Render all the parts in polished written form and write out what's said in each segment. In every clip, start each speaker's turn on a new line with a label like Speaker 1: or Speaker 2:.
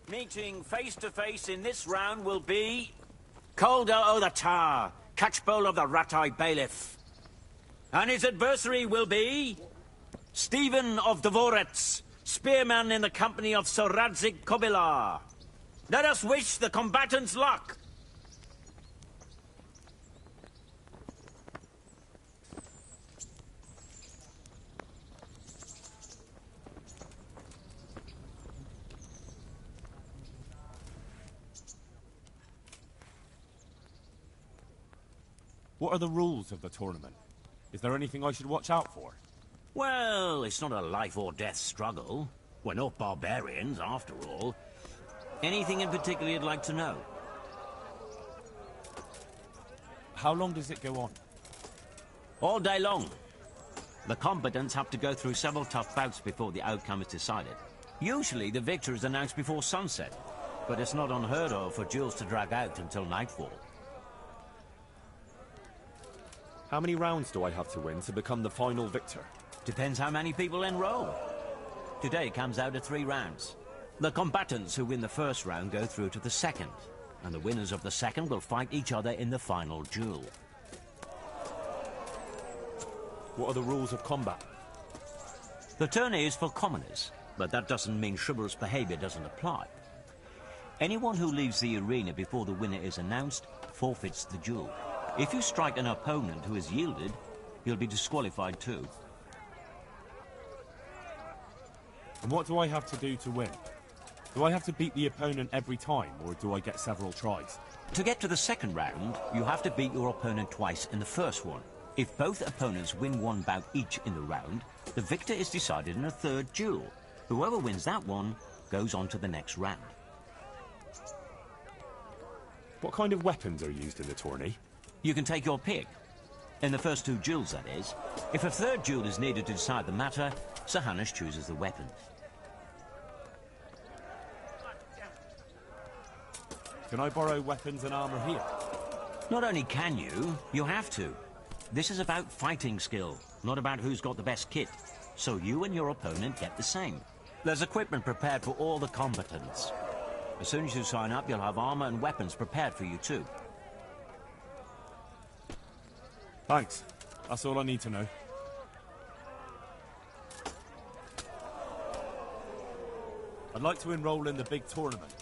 Speaker 1: Meeting face to face in this round will be Calder o' the Tar, catchpole of the Rattay Bailiff. And his adversary will be Stephen of Deliverance, spearman in the company of Sir Radzik Kobilar. Let us wish the combatants luck.
Speaker 2: What are the rules of the tournament? Is there anything I should watch out for?
Speaker 1: Well, it's not a life or death struggle. We're not barbarians, after all. Anything in particular you'd like to know?
Speaker 2: How long does it go on?
Speaker 1: All day long. The combatants have to go through several tough bouts before the outcome is decided. Usually the victor is announced before sunset, but it's not unheard of for duels to drag out until nightfall.
Speaker 2: How many rounds do I have to win to become the final victor?
Speaker 1: Depends how many people enroll. Today comes out of 3 rounds. The combatants who win the first round go through to the second, and the winners of the second will fight each other in the final duel.
Speaker 2: What are the rules of combat?
Speaker 1: The tourney is for commoners, but that doesn't mean chivalrous behavior doesn't apply. Anyone who leaves the arena before the winner is announced forfeits the duel. If you strike an opponent who has yielded, he'll be disqualified too.
Speaker 2: And what do I have to do to win? Do I have to beat the opponent every time, or do I get several tries?
Speaker 1: To get to the second round, you have to beat your opponent twice in the first one. If both opponents win 1 bout each in the round, the victor is decided in a third duel. Whoever wins that one goes on to the next round.
Speaker 2: What kind of weapons are used in the tourney?
Speaker 1: You can take your pick. In the first 2 duels, that is. If a third duel is needed to decide the matter, Sir Hanush chooses the weapons.
Speaker 2: Can I borrow weapons and armor here?
Speaker 1: Not only can you, you have to. This is about fighting skill, not about who's got the best kit. So you and your opponent get the same. There's equipment prepared for all the combatants. As soon as you sign up, you'll have armor and weapons prepared for you too.
Speaker 2: Thanks. That's all I need to know. I'd like to enroll in the big tournament.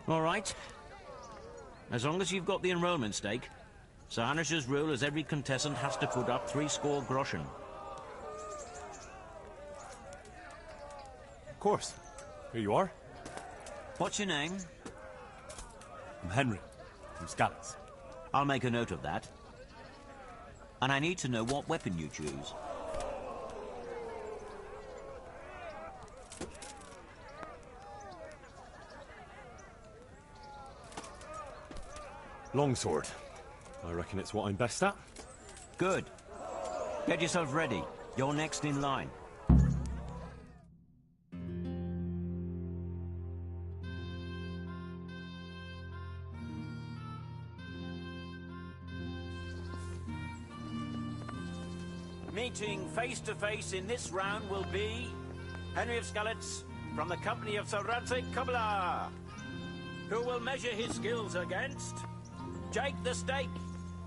Speaker 1: All right. As long as you've got the enrollment stake, Sir Hanush's rule is every contestant has to put up 3 score groschen.
Speaker 2: Of course. Here you are.
Speaker 1: What's your name?
Speaker 2: I'm Henry, from Scallops.
Speaker 1: I'll make a note of that. And I need to know what weapon you choose.
Speaker 2: Longsword. I reckon it's what I'm best at.
Speaker 1: Good. Get yourself ready. You're next in line. Meeting face to face in this round will be Henry of Scallops from the company of Sir Radzik Kobilar, who will measure his skills against Jake the Stake,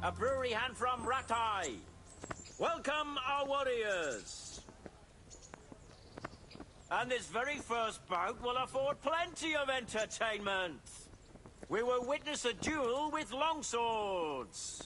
Speaker 1: a brewery hand from Rattay. Welcome, our warriors. And this very first bout will afford plenty of entertainment. We will witness a duel with longswords.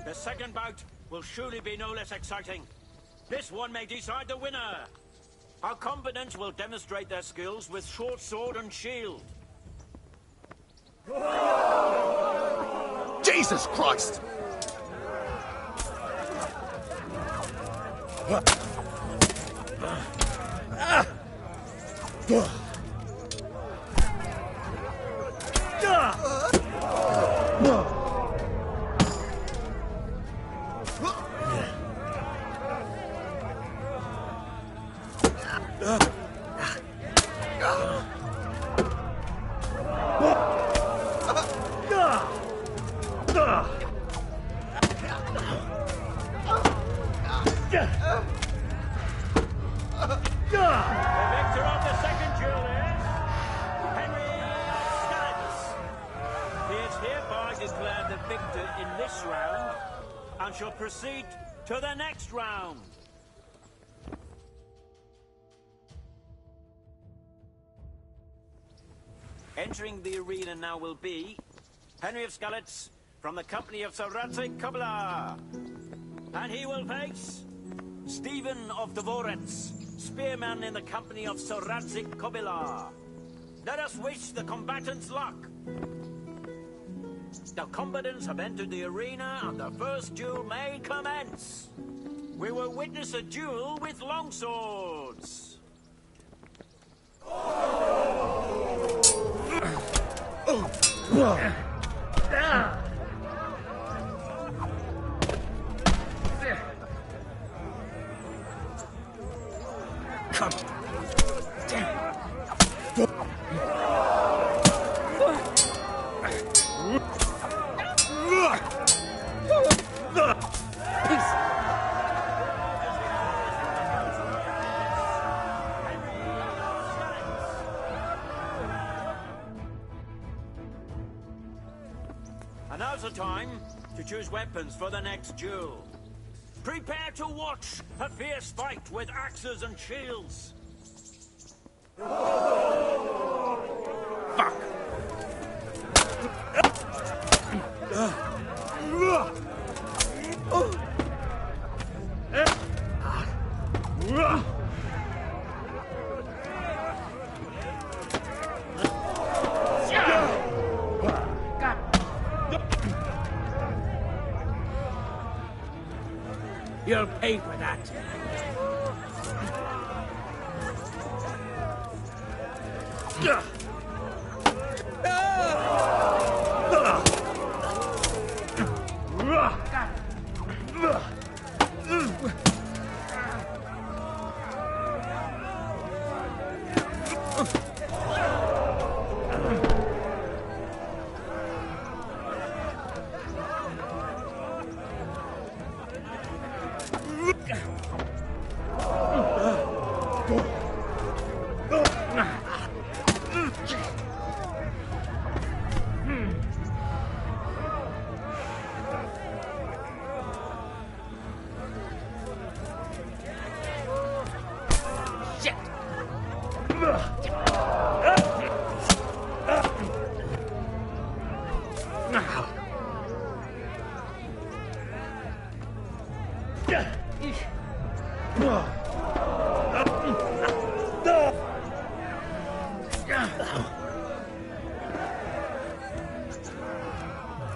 Speaker 1: The second bout will surely be no less exciting. This one may decide the winner. Our combatants will demonstrate their skills with short sword and shield.
Speaker 3: Jesus Christ!
Speaker 1: and shall proceed to the next round. Entering the arena now will be Henry of Skalitz from the company of Sir Rattay and he will face Stephen of Deliverance, spearman in the company of Sir Rattay Let us wish the combatants luck. The combatants have entered the arena and the first duel may commence. We will witness a duel with longswords. And now's the time to choose weapons for the next duel. Prepare to watch a fierce fight with axes and shields. Fuck!
Speaker 3: You'll pay for that.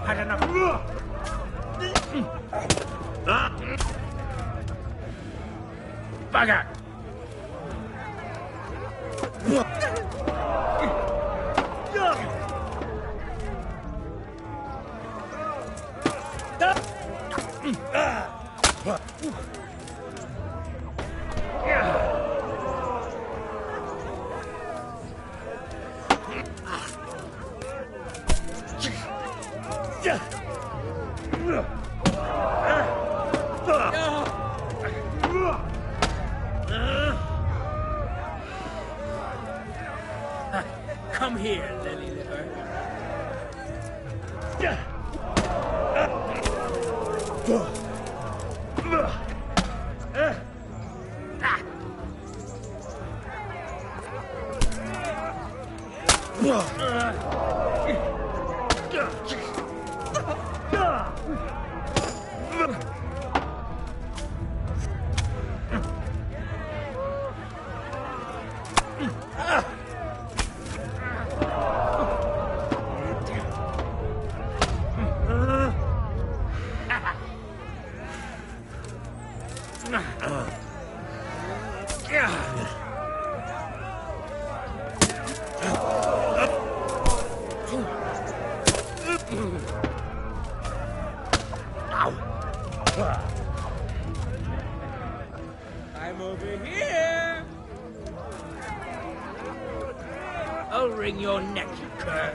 Speaker 3: Had enough. Bugger! Come here, lily liver. I'm over here. I'll wring your neck, you cur.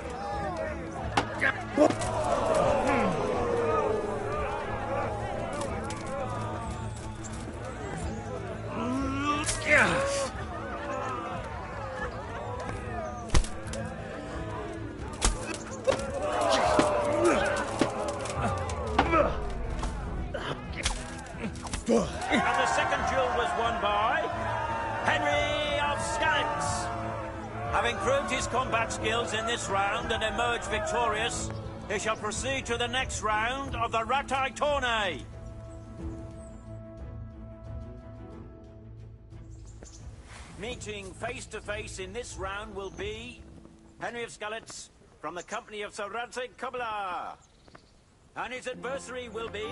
Speaker 1: proved his combat skills in this round and emerged victorious, he shall proceed to the next round of the Rattay Tourney. Meeting face to face in this round will be Henry of Skalitz from the company of Sir Rattay Tourney. And his adversary will be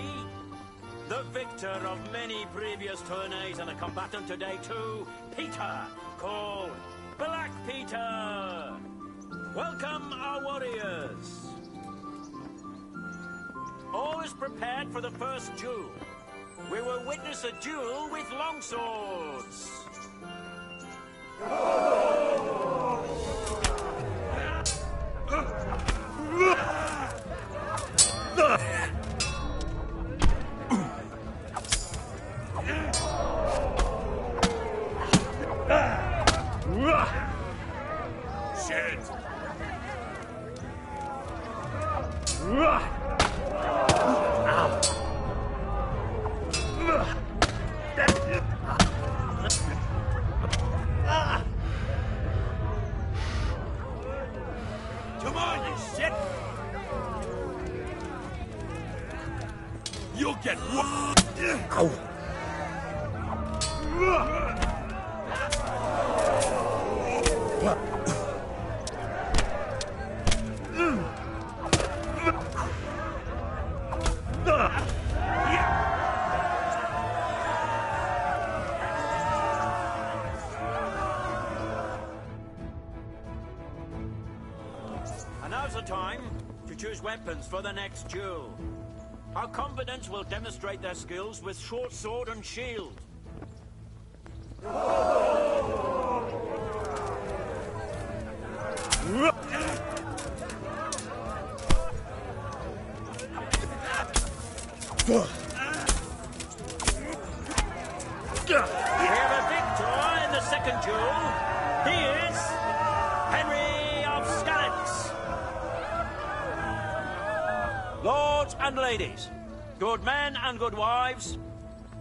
Speaker 1: the victor of many previous tourneys and a combatant today too, Peter, called Black Peter. Welcome our warriors. All is prepared for the first duel. We will witness a duel with longswords. Shit. Come on, you shit! You'll get one. And now's the time to choose weapons for the next duel. Our combatants will demonstrate their skills with short sword and shield. We have a victor in the second duel. He is Henry of Skalitz. Lords and ladies, good men and good wives,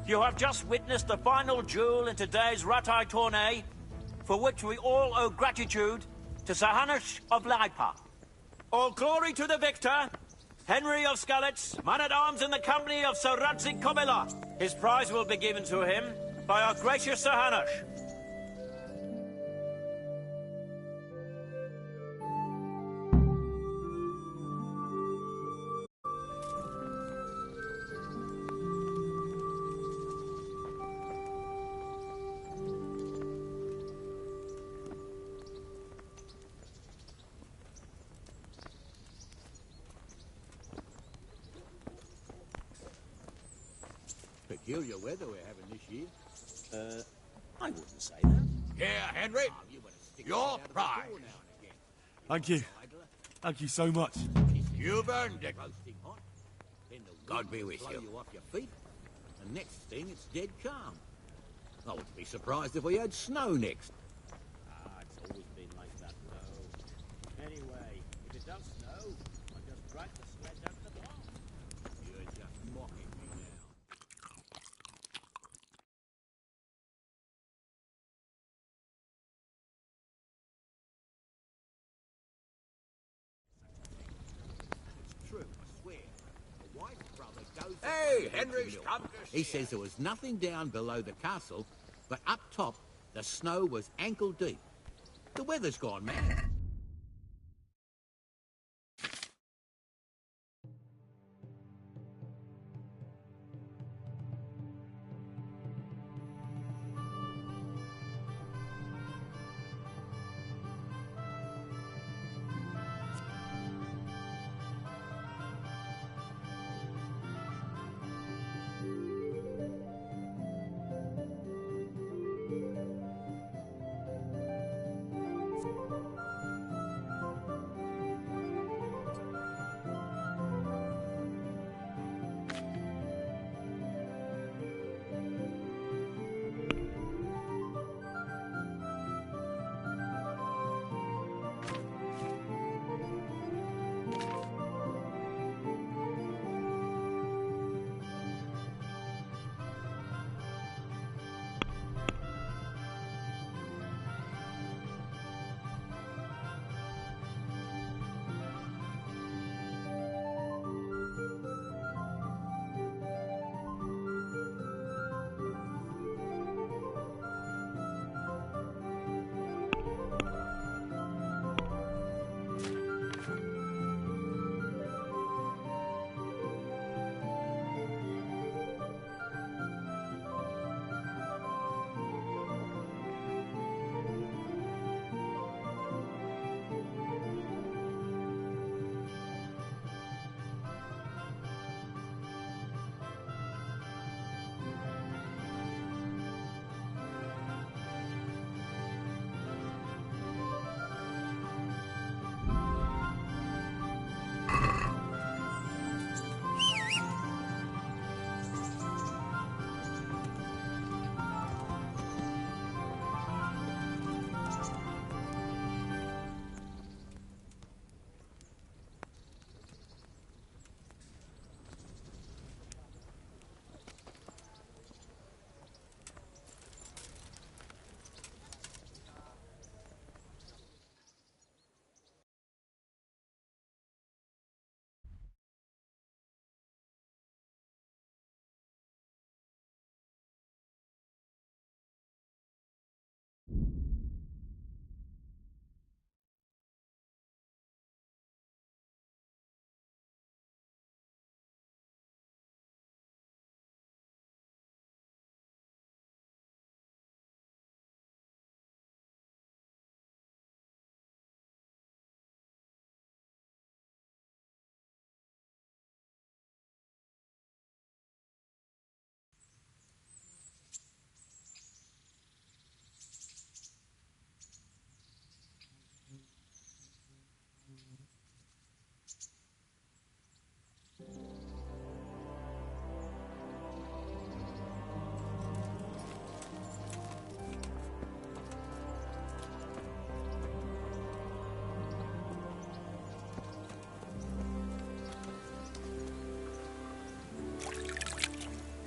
Speaker 1: you have just witnessed the final duel in today's Rattay Tourney, for which we all owe gratitude to Sir Hanush of Laipa. All glory to the victor, Henry of Skalitz, man-at-arms in the company of Sir Rattay Tourney. His prize will be given to him by our gracious Sir Hanush.
Speaker 4: Peculiar weather we're having this year. I wouldn't say that.
Speaker 5: Here, Henry. Your prize.
Speaker 2: Thank you. Thank you so much.
Speaker 5: You've earned it.
Speaker 4: God be with you. Off your feet. And next thing, it's dead calm. I wouldn't be surprised if we had snow next.
Speaker 1: It's always been like that, though. Anyway, if it does snow, I'll just drive the sled down to the barn.
Speaker 4: You're just mocking me now. It's true, I swear. The White brother goes...
Speaker 5: Hey, Henry's come to
Speaker 4: He
Speaker 5: see
Speaker 4: says there was nothing down below the castle, but up top, the snow was ankle deep. The weather's gone mad.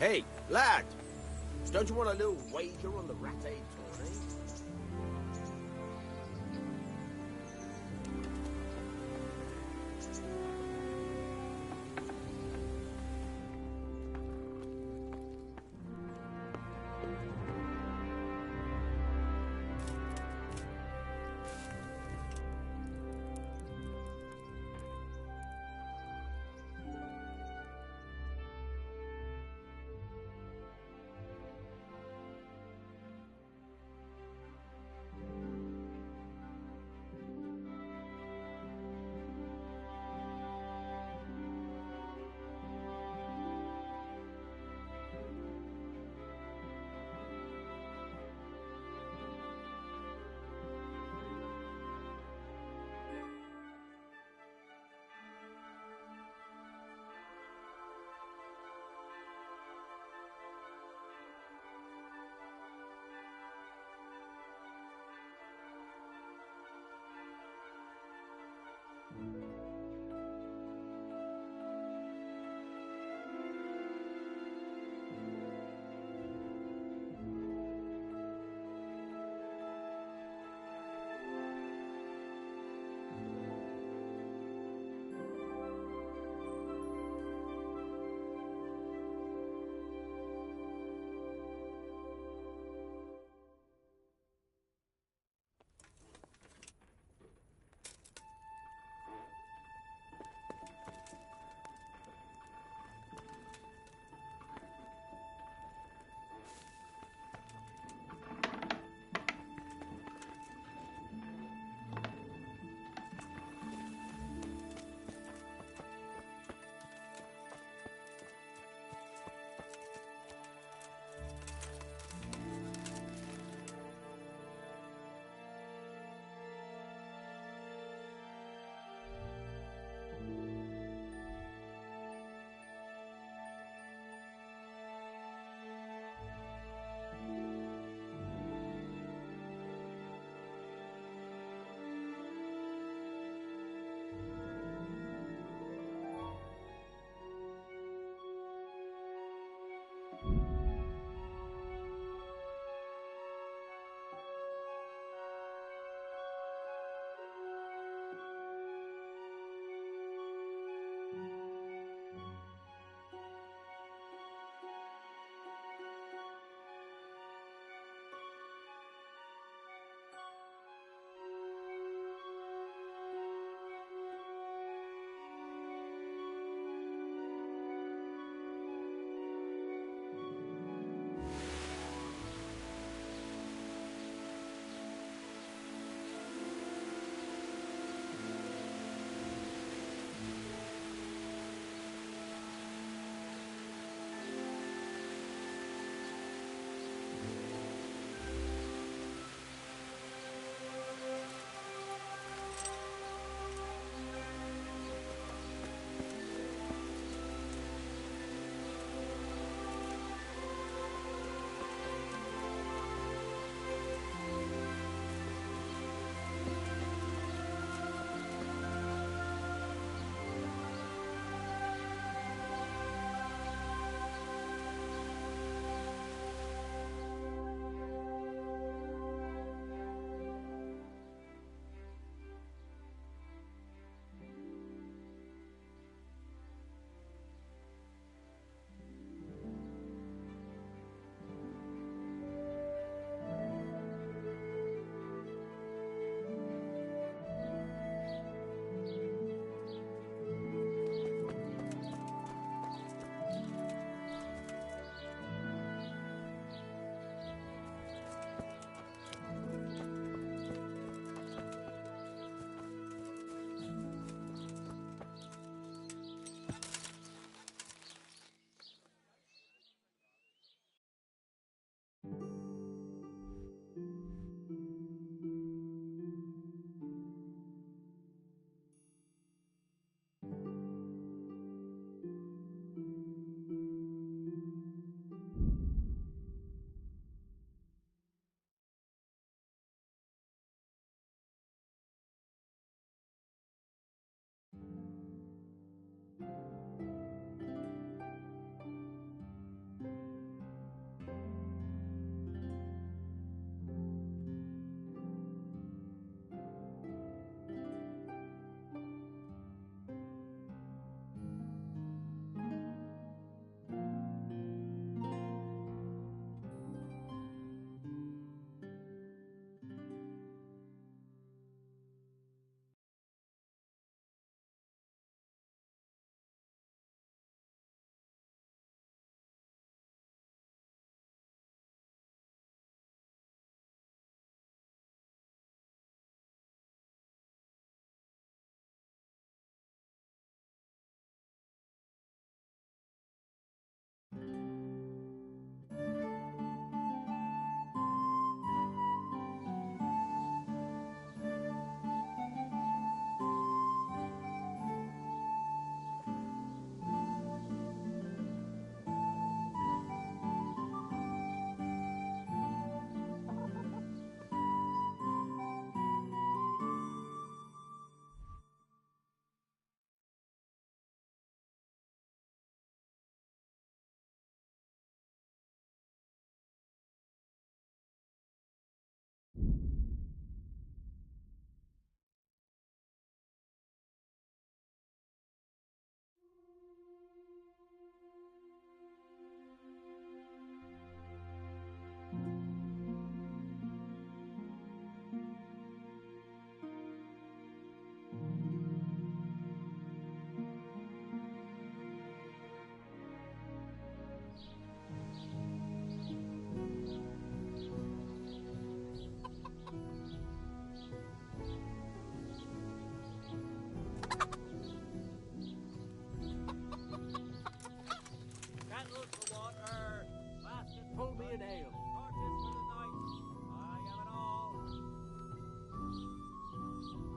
Speaker 6: Hey, lad! Don't you want a little wager on the Rattay Tourney?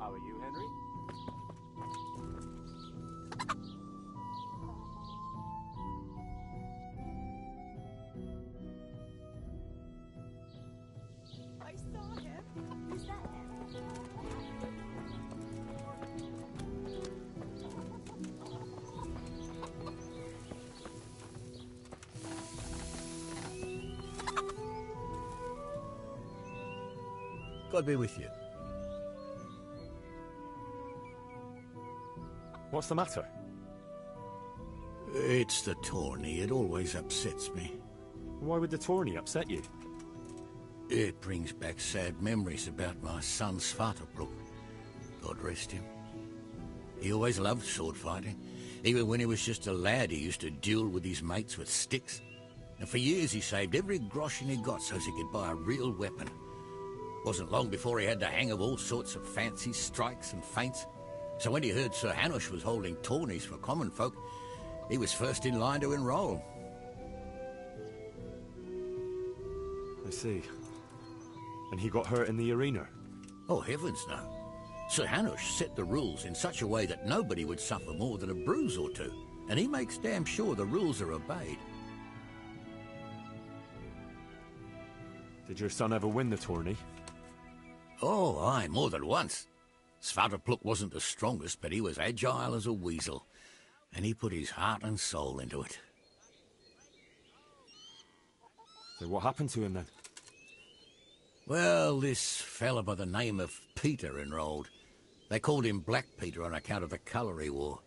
Speaker 7: How are you, Henry?
Speaker 8: I saw him. Who's that then?
Speaker 4: God be with you.
Speaker 2: What's the matter?
Speaker 4: It's the tourney. It always upsets me.
Speaker 2: Why would the tourney upset you?
Speaker 4: It brings back sad memories about my son Svartalfur. God rest him. He always loved sword fighting. Even when he was just a lad, he used to duel with his mates with sticks. And for years he saved every groschen he got so as he could buy a real weapon. Wasn't long before he had the hang of all sorts of fancy strikes and feints. So when he heard Sir Hanush was holding tourneys for common folk, he was first in line to enroll.
Speaker 2: I see. And he got hurt in the arena?
Speaker 4: Oh, heavens no. Sir Hanush set the rules in such a way that nobody would suffer more than a bruise or two, and he makes damn sure the rules are obeyed.
Speaker 2: Did your son ever win the tourney?
Speaker 4: Oh, aye, more than once. Svartalfur wasn't the strongest, but he was agile as a weasel, and he put his heart and soul into it.
Speaker 2: So what happened to him then?
Speaker 4: Well, this fella by the name of Peter enrolled. They called him Black Peter on account of the colour he wore.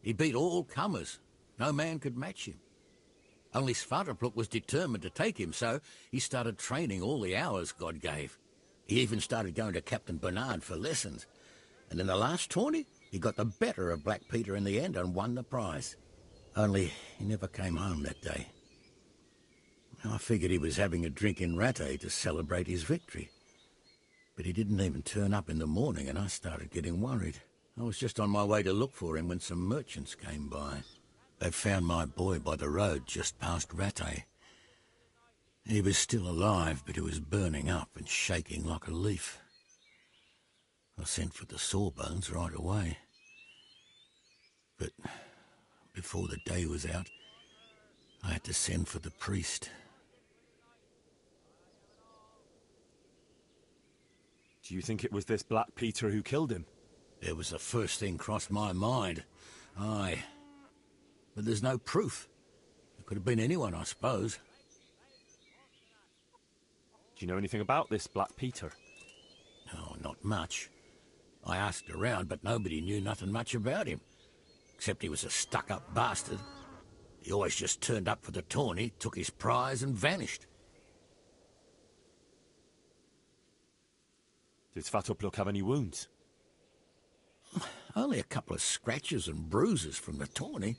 Speaker 4: He beat all comers. No man could match him. Only Svartalfur was determined to take him, so he started training all the hours God gave. He even started going to Captain Bernard for lessons. And in the last tourney, he got the better of Black Peter in the end and won the prize. Only he never came home that day. I figured he was having a drink in Rattay to celebrate his victory. But he didn't even turn up in the morning, and I started getting worried. I was just on my way to look for him when some merchants came by. They found my boy by the road just past Rattay. He was still alive, but he was burning up and shaking like a leaf. I sent for the sawbones right away. But before the day was out, I had to send for the priest.
Speaker 2: Do you think it was this Black Peter who killed him?
Speaker 4: It was the first thing crossed my mind. Aye. But there's no proof. It could have been anyone, I suppose.
Speaker 2: Do you know anything about this Black Peter?
Speaker 4: Oh, not much. I asked around, but nobody knew nothing much about him. Except he was a stuck-up bastard. He always just turned up for the tourney, took his prize and vanished.
Speaker 2: Did Svartalfur have any wounds?
Speaker 4: Only a couple of scratches and bruises from the tourney.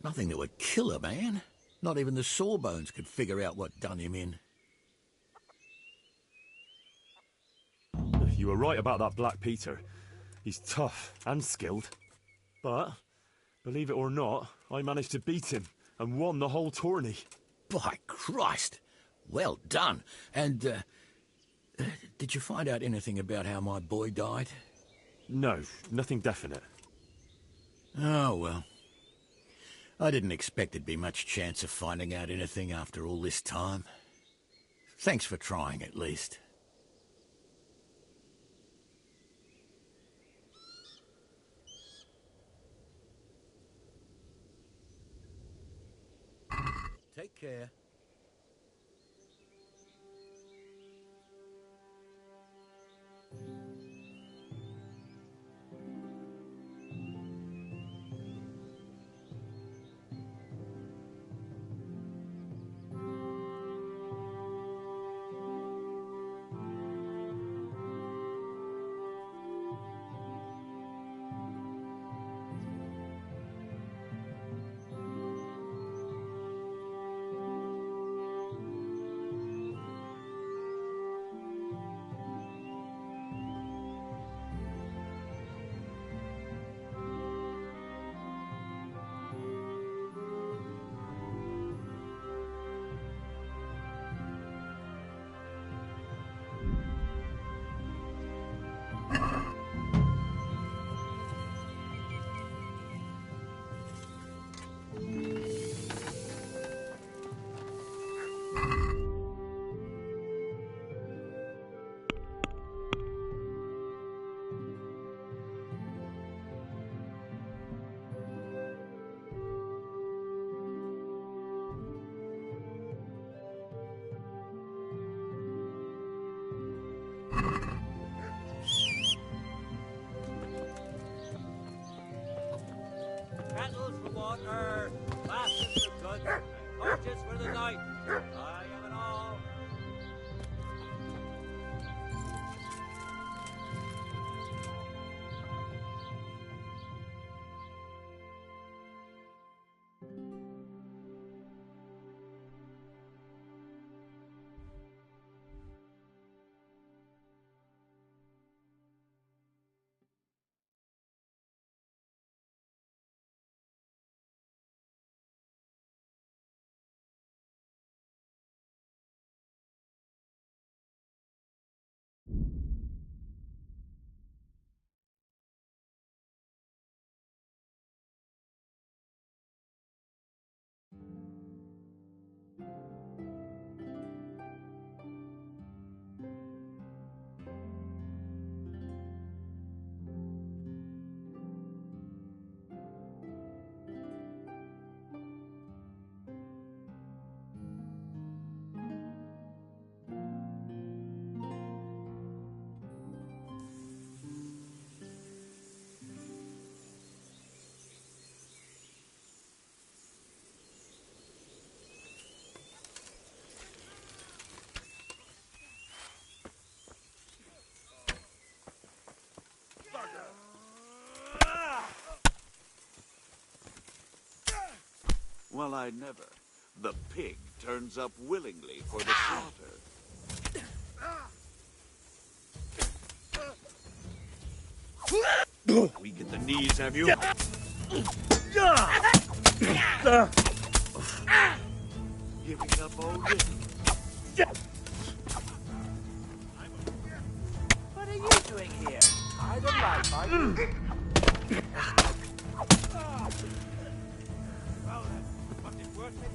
Speaker 4: Nothing that would kill a man. Not even the sawbones could figure out what done him in.
Speaker 2: You were right about that Black Peter. He's tough and skilled. But, believe it or not, I managed to beat him and won the whole tourney.
Speaker 4: By Christ! Well done. And, did you find out anything about how my boy died?
Speaker 2: No, nothing definite.
Speaker 4: Oh, well. I didn't expect there'd be much chance of finding out anything after all this time. Thanks for trying, at least. Take care.
Speaker 1: Kettles for water, baskets for goods, torches for the night. I have it all.
Speaker 7: Well, I never. The pig turns up willingly for the slaughter. Weak at the knees, have you? Giving up already?
Speaker 6: What are you doing here? Hide alive, are you?
Speaker 1: Well, was it worth it?